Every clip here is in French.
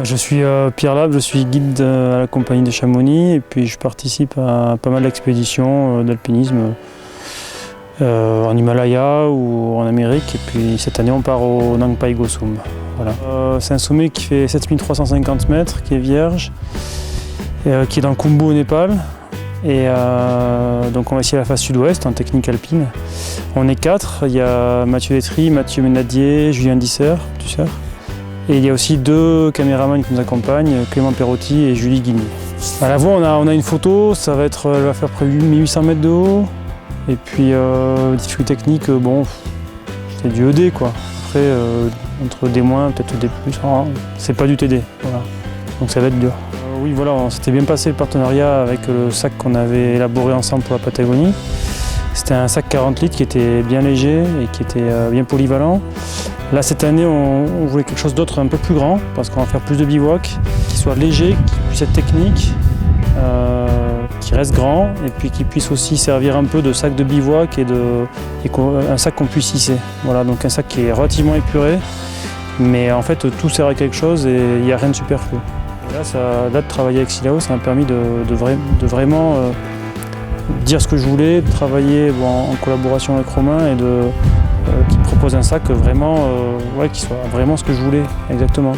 Je suis Pierre Lab, je suis guide à la compagnie des Chamonix et puis je participe à pas mal d'expéditions d'alpinisme en Himalaya ou en Amérique, et puis cette année on part au Nang Pai Gosum. Voilà. C'est un sommet qui fait 7350 mètres, qui est vierge, qui est dans le Khumbu au Népal. Et donc on va essayer la face sud-ouest en technique alpine. On est 4, il y a Mathieu Etry, Mathieu Ménadier, Julien Disser, et il y a aussi 2 caméramans qui nous accompagnent, Clément Perotti et Julie Guigny. À la voie on a une photo, elle va faire près de 1800 mètres de haut. Et puis difficulté technique, bon, c'est du ED quoi. Après entre D-, peut-être D+, c'est pas du TD, voilà. Donc ça va être dur. Oui voilà, on s'était bien passé le partenariat avec le sac qu'on avait élaboré ensemble pour la Patagonie. C'était un sac 40 litres qui était bien léger et qui était bien polyvalent. Là cette année on voulait quelque chose d'autre un peu plus grand parce qu'on va faire plus de bivouac, qui soit léger, qui puisse être technique, qui reste grand et puis qui puisse aussi servir un peu de sac de bivouac et un sac qu'on puisse hisser. Voilà, donc un sac qui est relativement épuré, mais en fait tout sert à quelque chose et il n'y a rien de superflu. Et là, de travailler avec Silao, ça m'a permis de vraiment dire ce que je voulais, de travailler en collaboration avec Romain et qui propose un sac vraiment, qui soit vraiment ce que je voulais exactement,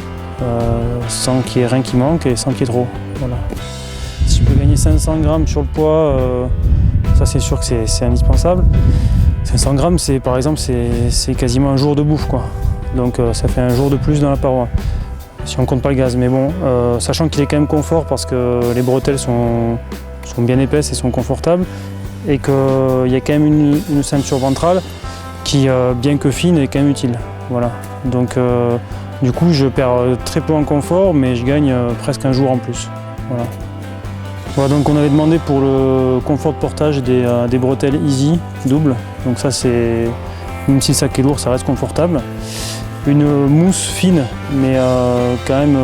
sans qu'il y ait rien qui manque et sans qu'il y ait trop. Voilà. Si je peux gagner 500 grammes sur le poids, ça c'est sûr que c'est indispensable. 500 grammes, par exemple, c'est quasiment un jour de bouffe, quoi. Donc ça fait un jour de plus dans la paroi, si on compte pas le gaz. Mais bon, sachant qu'il est quand même confort parce que les bretelles sont bien épaisses et sont confortables, et qu'il y a quand même une ceinture ventrale qui, bien que fine, est quand même utile. Voilà. Donc du coup, je perds très peu en confort, mais je gagne presque un jour en plus. Voilà. Voilà, donc on avait demandé pour le confort de portage des bretelles Easy double. Donc ça c'est, même si le sac est lourd, ça reste confortable. Une mousse fine, mais quand même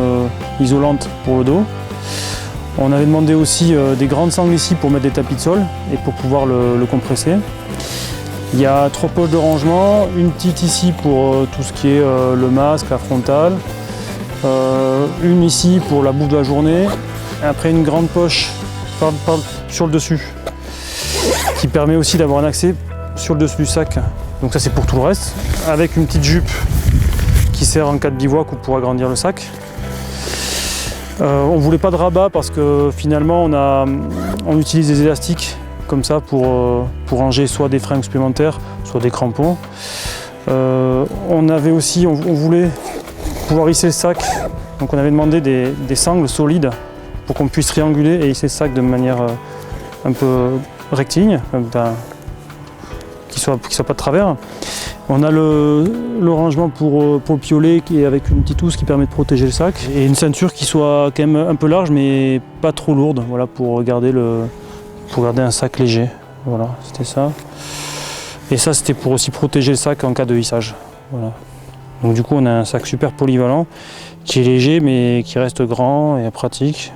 isolante pour le dos. On avait demandé aussi des grandes sangles ici pour mettre des tapis de sol et pour pouvoir le compresser. Il y a 3 poches de rangement, une petite ici pour tout ce qui est le masque, la frontale, une ici pour la bouffe de la journée. Après une grande poche sur le dessus, qui permet aussi d'avoir un accès sur le dessus du sac. Donc ça c'est pour tout le reste, avec une petite jupe qui sert en cas de bivouac ou pour agrandir le sac. On ne voulait pas de rabat parce que finalement on utilise des élastiques comme ça pour ranger soit des fringues supplémentaires, soit des crampons. On voulait pouvoir hisser le sac, donc on avait demandé des sangles solides pour qu'on puisse trianguler et hisser le sac de manière un peu rectiligne, qui soit pas de travers. On a le rangement pour le piolet qui est avec une petite housse qui permet de protéger le sac, et une ceinture qui soit quand même un peu large mais pas trop lourde, voilà, pour garder un sac léger. Voilà, c'était ça. Et ça c'était pour aussi protéger le sac en cas de hissage. Voilà. Donc du coup on a un sac super polyvalent qui est léger mais qui reste grand et pratique.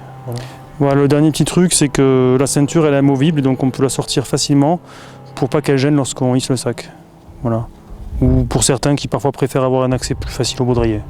Voilà, le dernier petit truc, c'est que la ceinture elle est amovible, donc on peut la sortir facilement pour pas qu'elle gêne lorsqu'on hisse le sac. Voilà. Ou pour certains qui parfois préfèrent avoir un accès plus facile au baudrier.